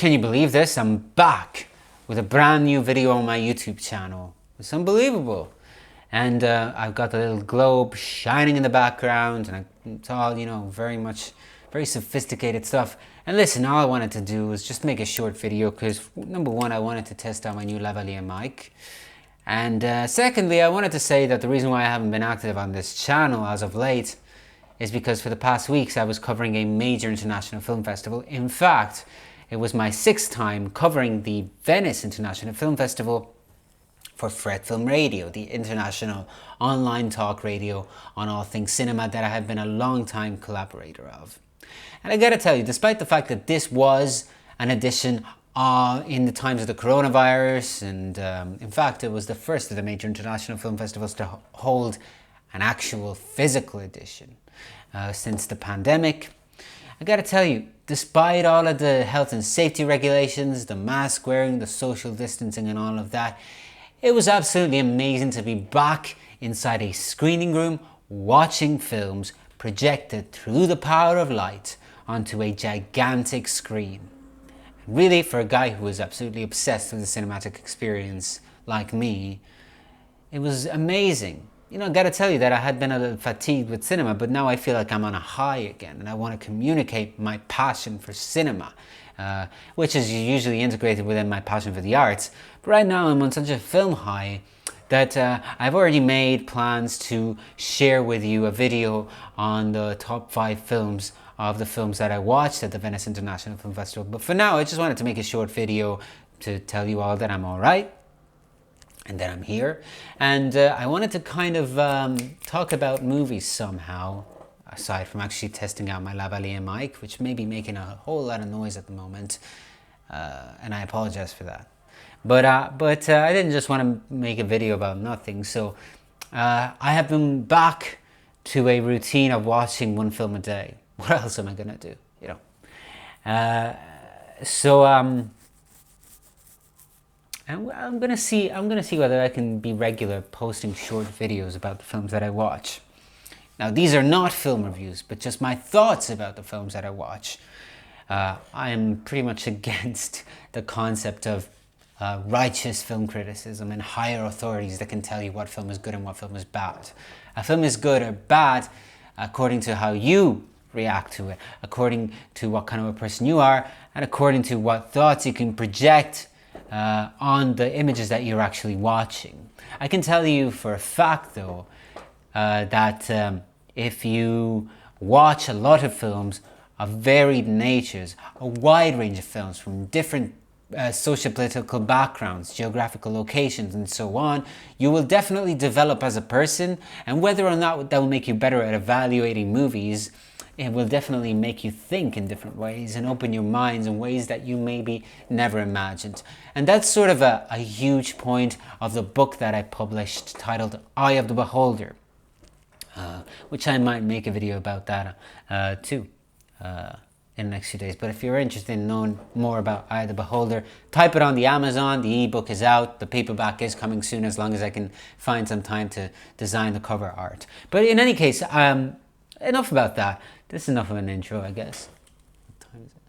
Can you believe this? I'm back with a brand new video on my YouTube channel. It's unbelievable. And I've got the little globe shining in the background, and it's all, very sophisticated stuff. And listen, all I wanted to do was just make a short video because, number one, I wanted to test out my new lavalier mic. And secondly, I wanted to say that the reason why I haven't been active on this channel as of late is because for the past weeks I was covering a major international film festival. In fact, it was my 6th time covering the Venice International Film Festival for Fred Film Radio, the international online talk radio on all things cinema that I have been a long time collaborator of. And I gotta tell you, despite the fact that this was an edition in the times of the coronavirus, and in fact it was the first of the major international film festivals to hold an actual physical edition since the pandemic, I gotta tell you, despite all of the health and safety regulations, the mask wearing, the social distancing and all of that, it was absolutely amazing to be back inside a screening room watching films projected through the power of light onto a gigantic screen. And really, for a guy who was absolutely obsessed with the cinematic experience like me, it was amazing. I gotta tell you that I had been a little fatigued with cinema, but now I feel like I'm on a high again, and I want to communicate my passion for cinema, which is usually integrated within my passion for the arts. But right now I'm on such a film high that I've already made plans to share with you a video on the top 5 films of the films that I watched at the Venice International Film Festival. But for now, I just wanted to make a short video to tell you all that I'm alright and that I'm here. And I wanted to kind of talk about movies somehow, aside from actually testing out my lavalier mic, which may be making a whole lot of noise at the moment, and I apologize for that. But I didn't just want to make a video about nothing, so I have been back to a routine of watching one film a day. What else am I gonna do, I'm gonna see whether I can be regular posting short videos about the films that I watch. Now, these are not film reviews, but just my thoughts about the films that I watch. I am pretty much against the concept of righteous film criticism and higher authorities that can tell you what film is good and what film is bad. A film is good or bad according to how you react to it, according to what kind of a person you are, and according to what thoughts you can project on the images that you're actually watching. I can tell you for a fact, though, that if you watch a lot of films of varied natures, a wide range of films from different socio-political backgrounds, geographical locations, and so on, you will definitely develop as a person, and whether or not that will make you better at evaluating movies, it will definitely make you think in different ways and open your minds in ways that you maybe never imagined. And that's sort of a huge point of the book that I published titled Eye of the Beholder, which I might make a video about that too in the next few days. But if you're interested in knowing more about Eye of the Beholder, type it on the Amazon. The ebook is out. The paperback is coming soon, as long as I can find some time to design the cover art. But in any case, enough about that. This is enough of an intro, I guess. What time is it?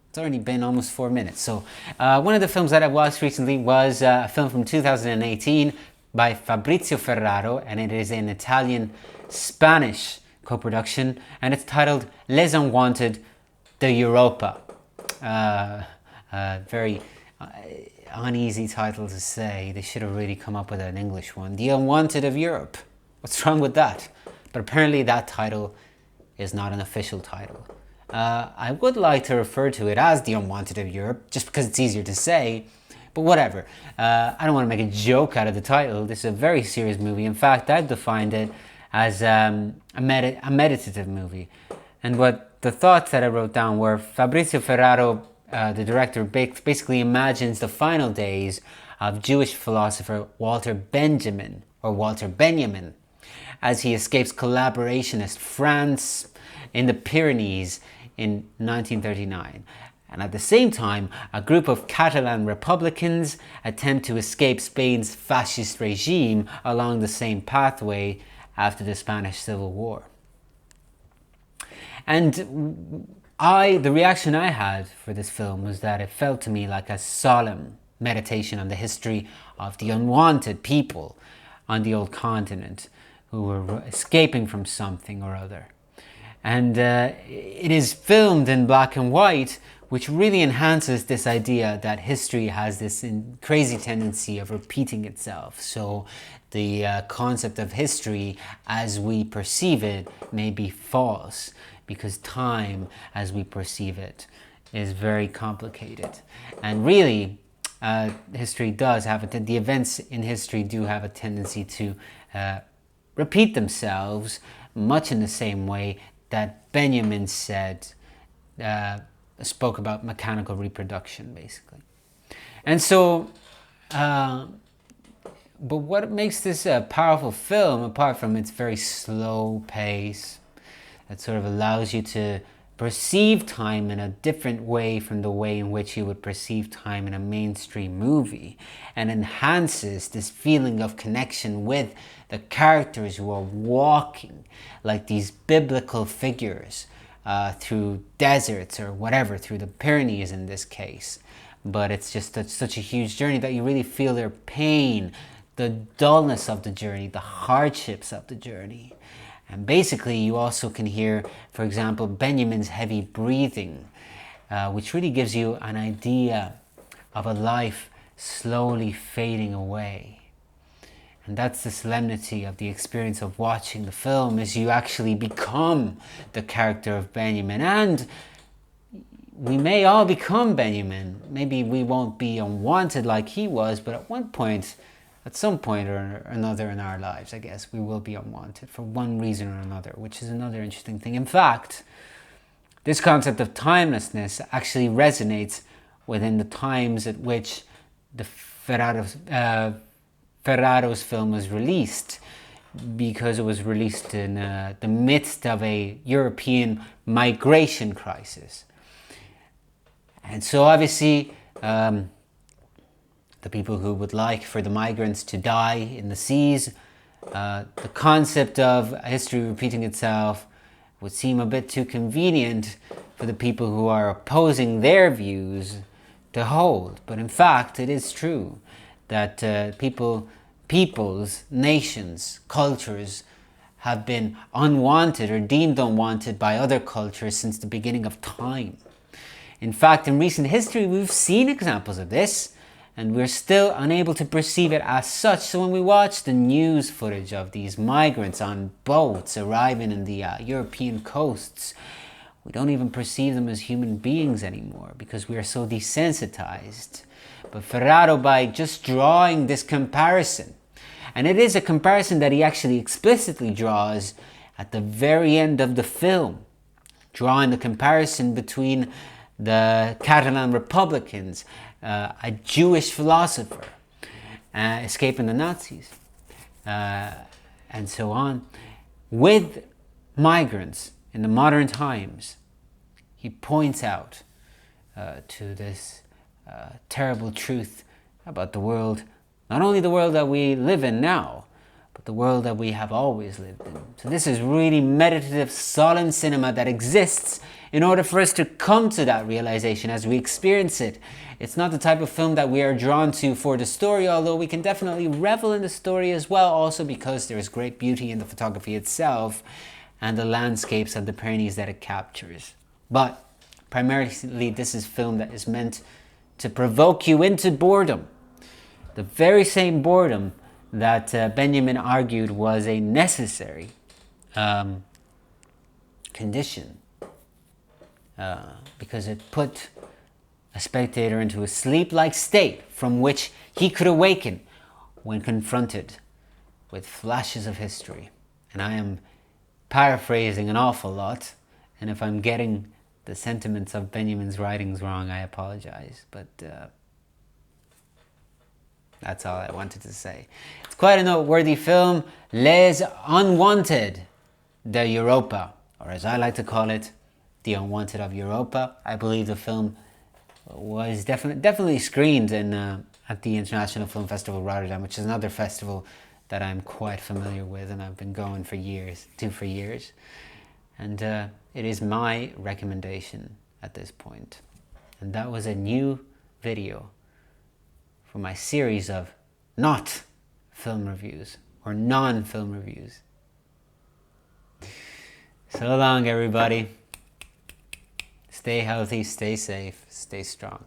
It's already been almost 4 minutes. So one of the films that I watched recently was a film from 2018 by Fabrizio Ferraro, and it is an Italian-Spanish co-production, and it's titled Les Unwanted de Europa. Very uneasy title to say. They should have really come up with an English one. The Unwanted of Europe. What's wrong with that? But apparently that title is not an official title. I would like to refer to it as The Unwanted of Europe, just because it's easier to say, but whatever. I don't want to make a joke out of the title. This is a very serious movie. In fact, I've defined it as a meditative movie. And what the thoughts that I wrote down were Fabrizio Ferraro, the director, basically imagines the final days of Jewish philosopher Walter Benjamin, as he escapes collaborationist France in the Pyrenees in 1939. And at the same time, a group of Catalan Republicans attempt to escape Spain's fascist regime along the same pathway after the Spanish Civil War. And The reaction I had for this film was that it felt to me like a solemn meditation on the history of the unwanted people on the old continent who were escaping from something or other. And it is filmed in black and white, which really enhances this idea that history has this crazy tendency of repeating itself. So the concept of history as we perceive it may be false, because time as we perceive it is very complicated. And really, history does have the events in history do have a tendency to repeat themselves, much in the same way that Benjamin spoke about mechanical reproduction, basically. And so, but what makes this a powerful film, apart from its very slow pace, that sort of allows you to perceive time in a different way from the way in which you would perceive time in a mainstream movie, and enhances this feeling of connection with the characters who are walking like these biblical figures through deserts or whatever, through the Pyrenees in this case. But it's just such a huge journey that you really feel their pain, the dullness of the journey, the hardships of the journey. And basically you also can hear, for example, Benjamin's heavy breathing, which really gives you an idea of a life slowly fading away. And that's the solemnity of the experience of watching the film, is you actually become the character of Benjamin. And we may all become Benjamin. Maybe we won't be unwanted like he was, but at some point or another in our lives, I guess, we will be unwanted for one reason or another, which is another interesting thing. In fact, this concept of timelessness actually resonates within the times at which the Ferraro's film was released, because it was released in the midst of a European migration crisis. And so obviously, the people who would like for the migrants to die in the seas, the concept of history repeating itself would seem a bit too convenient for the people who are opposing their views to hold. But in fact, it is true that peoples, nations, cultures have been unwanted or deemed unwanted by other cultures since the beginning of time. In fact, in recent history, we've seen examples of this, and we're still unable to perceive it as such. So when we watch the news footage of these migrants on boats arriving in the European coasts, we don't even perceive them as human beings anymore, because we are so desensitized. But Ferraro, by just drawing this comparison, and it is a comparison that he actually explicitly draws at the very end of the film, drawing the comparison between the Catalan Republicans, a Jewish philosopher escaping the Nazis, and so on, with migrants in the modern times. He points out to this terrible truth about the world, not only the world that we live in now, but the world that we have always lived in. So this is really meditative, solemn cinema that exists in order for us to come to that realization as we experience it. It's not the type of film that we are drawn to for the story, although we can definitely revel in the story as well, also because there is great beauty in the photography itself and the landscapes of the Pyrenees that it captures. But primarily, this is film that is meant to provoke you into boredom. The very same boredom that Benjamin argued was a necessary condition, because it put a spectator into a sleep-like state from which he could awaken when confronted with flashes of history. And I am paraphrasing an awful lot, and if I'm getting the sentiments of Benjamin's writings wrong, I apologize, but that's all I wanted to say. It's quite a noteworthy film, Les Unwanted de Europa, or as I like to call it, The Unwanted of Europa. I believe the film was definitely screened at the International Film Festival Rotterdam, which is another festival that I'm quite familiar with and I've been going for years. And it is my recommendation at this point. And that was a new video for my series of not film reviews or non-film reviews. So long, everybody. Stay healthy, stay safe, stay strong.